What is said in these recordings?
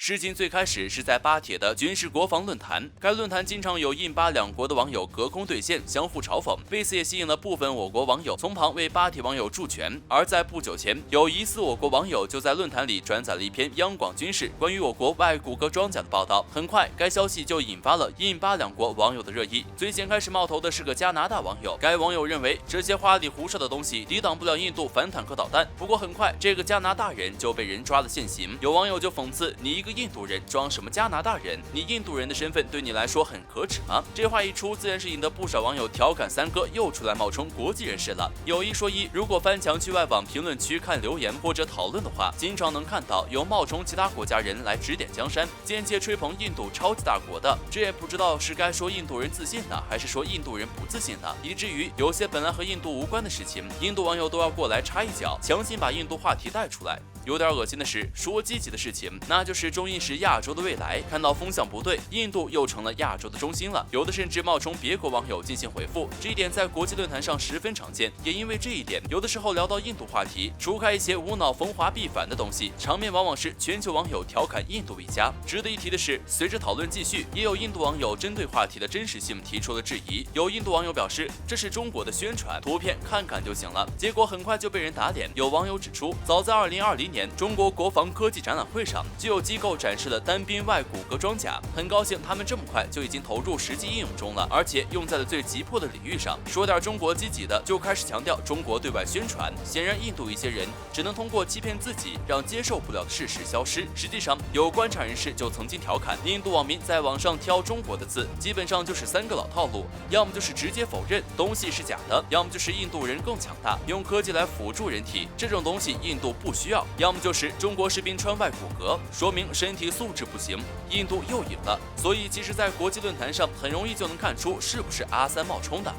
事情最开始是在巴铁的军事国防论坛，该论坛经常有印巴两国的网友隔空对线，相互嘲讽，为此也吸引了部分我国网友从旁为巴铁网友助拳。而在不久前，有疑似我国网友就在论坛里转载了一篇央广军事关于我国外骨骼装甲的报道，很快该消息就引发了印巴两国网友的热议。最先开始冒头的是个加拿大网友，该网友认为这些花里胡哨的东西抵挡不了印度反坦克导弹。不过很快，这个加拿大人就被人抓了现行。有网友就讽刺：“你一个印度人装什么加拿大人？你印度人的身份对你来说很可耻吗？”这话一出，自然是引得不少网友调侃三哥又出来冒充国际人士了。有一说一，如果翻墙去外网评论区看留言或者讨论的话，经常能看到有冒充其他国家人来指点江山，间接吹捧印度超级大国的。这也不知道是该说印度人自信呢，还是说印度人不自信呢？以至于有些本来和印度无关的事情，印度网友都要过来插一脚，强行把印度话题带出来。有点恶心的是，说积极的事情，那就是中印是亚洲的未来。看到风向不对，印度又成了亚洲的中心了。有的甚至冒充别国网友进行回复，这一点在国际论坛上十分常见。也因为这一点，有的时候聊到印度话题，除开一些无脑逢华必反的东西，场面往往是全球网友调侃印度一家。值得一提的是，随着讨论继续，也有印度网友针对话题的真实性提出了质疑。有印度网友表示，这是中国的宣传，图片看看就行了。结果很快就被人打脸。有网友指出，早在2020年中国国防科技展览会上，就有机构展示了单兵外骨骼装甲。很高兴他们这么快就已经投入实际应用中了，而且用在了最急迫的领域上。说点中国积极的，就开始强调中国对外宣传。显然，印度一些人只能通过欺骗自己，让接受不了的事实消失。实际上，有观察人士就曾经调侃，印度网民在网上挑中国的字，基本上就是三个老套路：要么就是直接否认东西是假的，要么就是印度人更强大，用科技来辅助人体，这种东西印度不需要，要么就是中国士兵穿外骨骼，说明身体素质不行，印度又赢了。所以其实在国际论坛上很容易就能看出是不是阿三冒充的。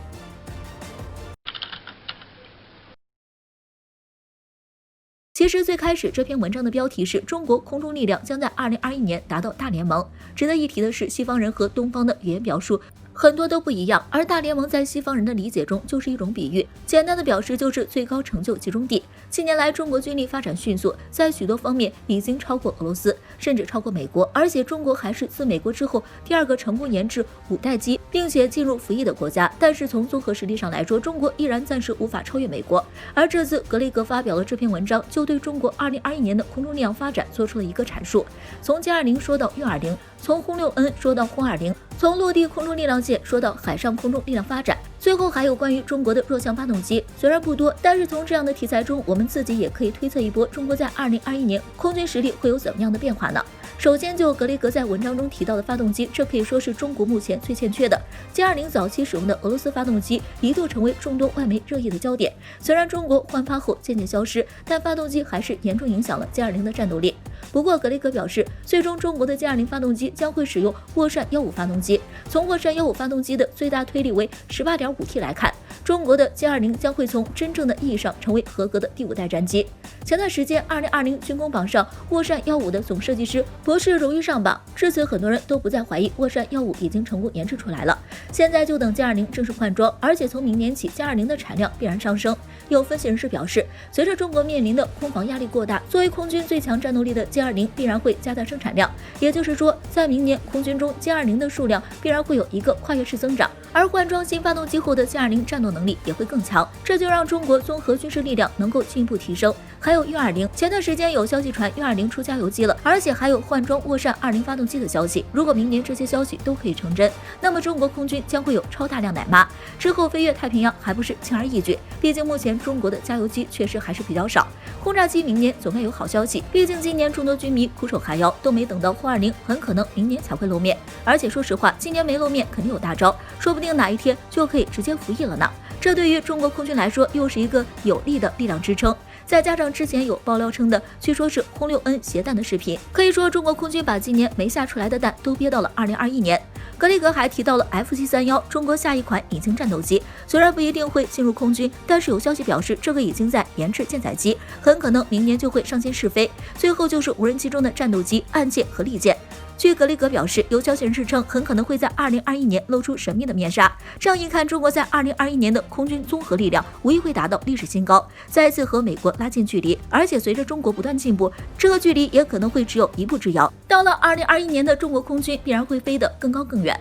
其实最开始这篇文章的标题是中国空中力量将在2021年达到大联盟。值得一提的是，西方人和东方的语言表述很多都不一样，而大联盟在西方人的理解中就是一种比喻，简单的表示就是最高成就集中地。近年来，中国军力发展迅速，在许多方面已经超过俄罗斯，甚至超过美国，而且中国还是自美国之后第二个成功研制5代机并且进入服役的国家。但是从综合实力上来说，中国依然暂时无法超越美国。而这次格雷格发表了这篇文章，就对中国2021年的空中力量发展做出了一个阐述，从歼20说到运20，从轰6N说到轰20，从落地空中力量线说到海上空中力量发展，最后还有关于中国的弱项发动机。虽然不多，但是从这样的题材中，我们自己也可以推测一波中国在2021年空军实力会有怎么样的变化呢？首先就格雷格在文章中提到的发动机，这可以说是中国目前最欠缺的。歼20早期使用的俄罗斯发动机一度成为众多外媒热议的焦点。虽然中国换发后渐渐消失，但发动机还是严重影响了歼20的战斗力。不过格雷格表示，最终中国的歼20发动机将会使用涡扇15发动机。从涡扇15发动机的最大推力为 18.5T 来看，中国的歼20将会从真正的意义上成为合格的第5代战机。前段时间2020军工榜上，涡扇15的总设计师博士荣誉上榜，至此很多人都不再怀疑涡扇15已经成功研制出来了。现在就等歼20正式换装，而且从明年起歼20的产量必然上升。有分析人士表示，随着中国面临的空防压力过大，作为空军最强战斗力的歼20必然会加大生产量，也就是说，在明年空军中歼20的数量必然会有一个跨越式增长，而换装新发动机后的歼20战斗能力也会更强，这就让中国综合军事力量能够进一步提升。还有运20，前段时间有消息传运20出加油机了，而且还有换装涡扇20发动机的消息。如果明年这些消息都可以成真，那么中国空军将会有超大量奶妈，之后飞越太平洋还不是轻而易举？毕竟目前中国的加油机确实还是比较少。轰炸机明年总该有好消息，毕竟今年众多军迷苦守寒窑，都没等到轰20，很可能明年才会露面。而且说实话，今年没露面肯定有大招，说不定哪一天就可以直接服役了呢。这对于中国空军来说又是一个有力的力量支撑。再加上之前有爆料称的，据说是轰6N携弹的视频，可以说中国空军把今年没下出来的弹都憋到了2021年。格雷格还提到了 F731，中国下一款隐形战斗机，虽然不一定会进入空军，但是有消息表示这个已经在研制舰载机，很可能明年就会上线试飞。最后就是无人机中的战斗机、岸舰和利剑。据格雷格表示，有消息人士称，很可能会在2021年露出神秘的面纱。这样一看，中国在2021年的空军综合力量无疑会达到历史新高，再次和美国拉近距离。而且随着中国不断进步，这个距离也可能会只有一步之遥。到了2021年的中国空军必然会飞得更高更远。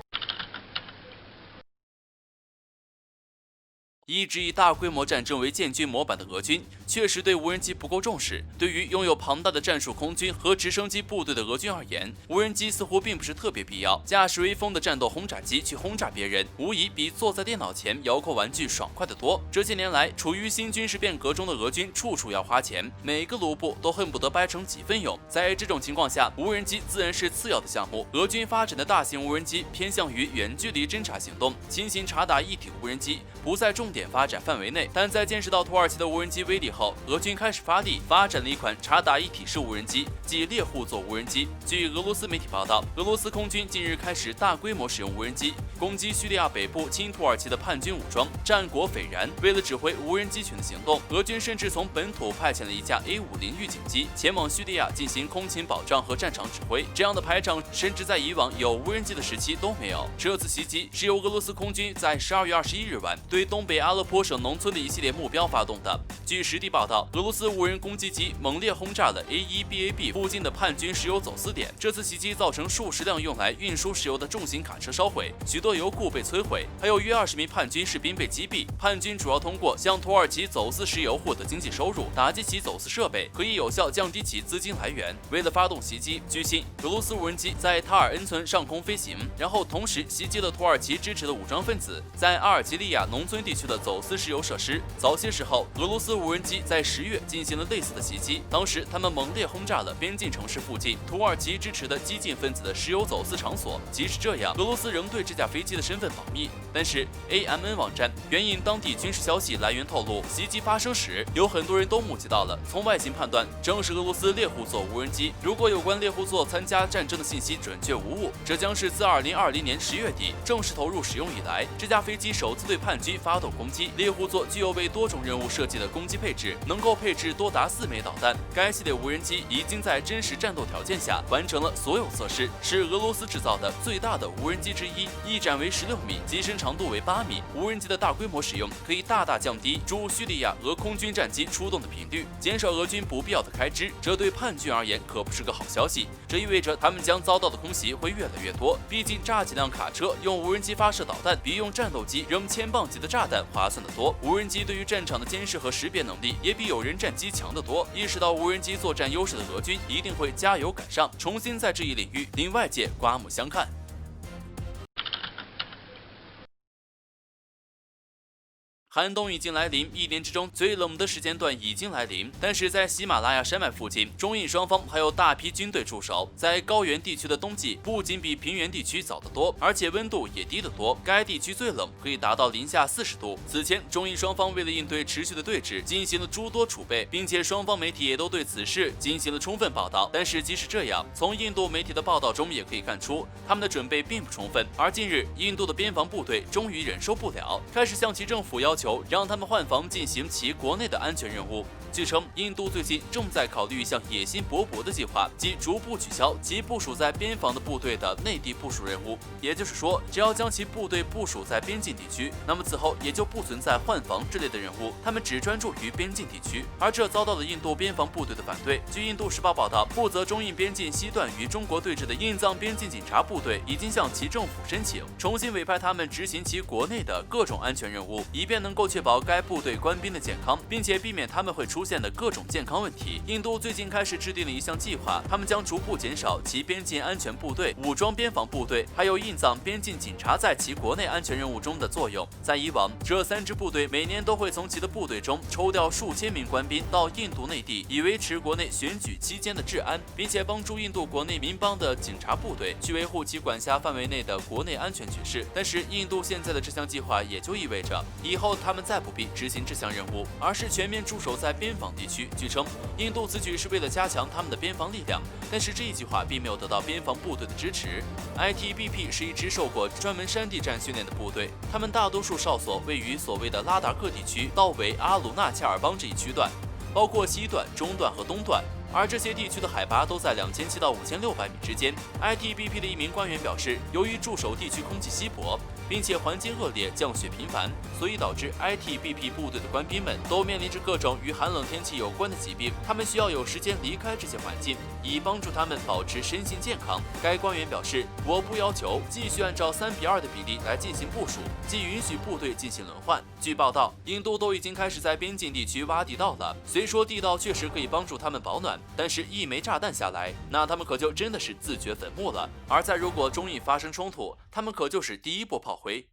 一直以大规模战争为建军模板的俄军，确实对无人机不够重视。对于拥有庞大的战术空军和直升机部队的俄军而言，无人机似乎并不是特别必要。驾驶威风的战斗轰炸机去轰炸别人，无疑比坐在电脑前遥控玩具爽快得多。这些年来，处于新军事变革中的俄军处处要花钱，每个卢布都恨不得掰成几份用。在这种情况下，无人机自然是次要的项目。俄军发展的大型无人机偏向于远距离侦察行动，轻型察打一体无人机不在重点发展范围内，但在见识到土耳其的无人机威力后，俄军开始发力，发展了一款察打一体式无人机，即猎户座无人机。据俄罗斯媒体报道，俄罗斯空军近日开始大规模使用无人机攻击叙利亚北部亲土耳其的叛军武装，战果斐然。为了指挥无人机群的行动，俄军甚至从本土派遣了一架 A50预警机前往叙利亚进行空勤保障和战场指挥。这样的排场甚至在以往有无人机的时期都没有。这次袭击是由俄罗斯空军在12月21日晚对东北阿勒颇省农村的一系列目标发动的。据实地报道，俄罗斯无人攻击机猛烈轰炸了 A1BAB 附近的叛军石油走私点。这次袭击造成数十辆用来运输石油的重型卡车烧毁，许多油库被摧毁，还有约20名叛军士兵被击毙。叛军主要通过向土耳其走私石油获得经济收入，打击其走私设备，可以有效降低其资金来源。为了发动袭击，据悉俄罗斯无人机在塔尔恩村上空飞行，然后同时袭击了土耳其支持的武装分子在阿尔及利亚农村地区的走私石油设施。早些时候，俄罗斯无人机在10月进行了类似的袭击，当时他们猛烈轰炸了边境城市附近土耳其支持的激进分子的石油走私场所。即使这样，俄罗斯仍对这架飞机的身份保密。但是 AMN 网站援引当地军事消息来源透露，袭击发生时，有很多人都目击到了。从外形判断，正是俄罗斯猎户座无人机。如果有关猎户座参加战争的信息准确无误，这将是自2020年10月底正式投入使用以来，这架飞机首次对叛军发动攻击。猎户座具有为多种任务设计的攻击配置，能够配置多达4枚导弹。该系列无人机已经在真实战斗条件下完成了所有测试，是俄罗斯制造的最大的无人机之一，翼展为16米，机身长度为8米。无人机的大规模使用可以大大降低驻叙利亚俄空军战机出动的频率，减少俄军不必要的开支。这对叛军而言可不是个好消息，这意味着他们将遭到的空袭会越来越多。毕竟炸几辆卡车用无人机发射导弹，比用战斗机扔1000磅级的炸弹划算得多。无人机对于战场的监视和识别能力也比有人战机强得多。意识到无人机作战优势的俄军一定会加油赶上，重新在这一领域令外界刮目相看。寒冬已经来临，一年之中最冷的时间段已经来临。但是在喜马拉雅山脉附近，中印双方还有大批军队驻守。在高原地区的冬季不仅比平原地区早得多，而且温度也低得多。该地区最冷可以达到零下40度。此前，中印双方为了应对持续的对峙，进行了诸多储备，并且双方媒体也都对此事进行了充分报道。但是即使这样，从印度媒体的报道中也可以看出，他们的准备并不充分。而近日，印度的边防部队终于忍受不了，开始向其政府要求让他们换防进行其国内的安全任务。据称，印度最近正在考虑一项野心勃勃的计划，即逐步取消其部署在边防的部队的内地部署任务。也就是说，只要将其部队部署在边境地区，那么此后也就不存在换防之类的任务，他们只专注于边境地区。而这遭到了印度边防部队的反对。据印度时报报道，负责中印边境西段与中国对峙的印藏边境警察部队已经向其政府申请，重新委派他们执行其国内的各种安全任务，以便能够确保该部队官兵的健康，并且避免他们会出现的各种健康问题。印度最近开始制定了一项计划，他们将逐步减少其边境安全部队、武装边防部队还有印藏边境警察在其国内安全任务中的作用。在以往，这3支部队每年都会从其的部队中抽调数千名官兵到印度内地，以维持国内选举期间的治安，并且帮助印度国内民邦的警察部队去维护其管辖范围内的国内安全局势。但是印度现在的这项计划也就意味着，以后他们再不必执行这项任务，而是全面驻守在边防地区。据称，印度此举是为了加强他们的边防力量，但是这一计划并没有得到边防部队的支持。ITBP 是一支受过专门山地战训练的部队，他们大多数哨所位于所谓的拉达克地区到为阿鲁纳恰尔邦这一区段，包括西段、中段和东段。而这些地区的海拔都在2700到5600米之间。ITBP 的一名官员表示，由于驻守地区空气稀薄，并且环境恶劣、降雪频繁，所以导致 ITBP 部队的官兵们都面临着各种与寒冷天气有关的疾病，他们需要有时间离开这些环境，以帮助他们保持身心健康。该官员表示，我部要求继续按照3:2的比例来进行部署，即允许部队进行轮换。据报道，印度都已经开始在边境地区挖地道了。虽说地道确实可以帮助他们保暖，但是一枚炸弹下来，那他们可就真的是自掘坟墓了。而在如果中印发生冲突，他们可就是第一波炮灰。